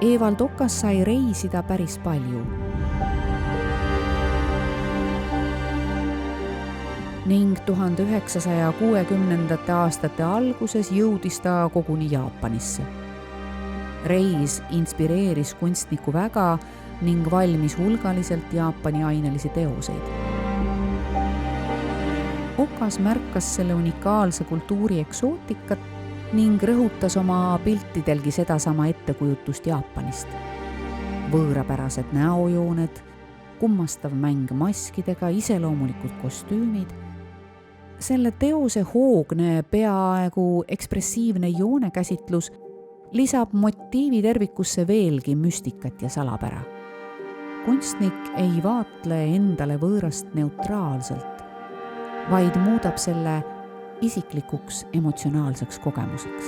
Evald Okas sai reisida päris palju. Ning 1960. aastate alguses jõudis ta koguni Jaapanisse. Reis inspireeris kunstniku väga ning valmis hulgaliselt Jaapani ainelisi teoseid. Okas märkas selle unikaalse kultuuri eksootikat ning rõhutas oma piltidelgi sedasama ettekujutust Jaapanist. Võõrapärased näojooned, kummastav mäng maskidega, iseloomulikud kostüümid. Selle teose hoogne, peaaegu ekspressiivne joonekäsitlus lisab motiivi tervikusse veelgi müstikat ja salapära. Kunstnik ei vaatle endale võõrast neutraalselt, vaid muudab selle isiklikuks emotsionaalseks kogemuseks.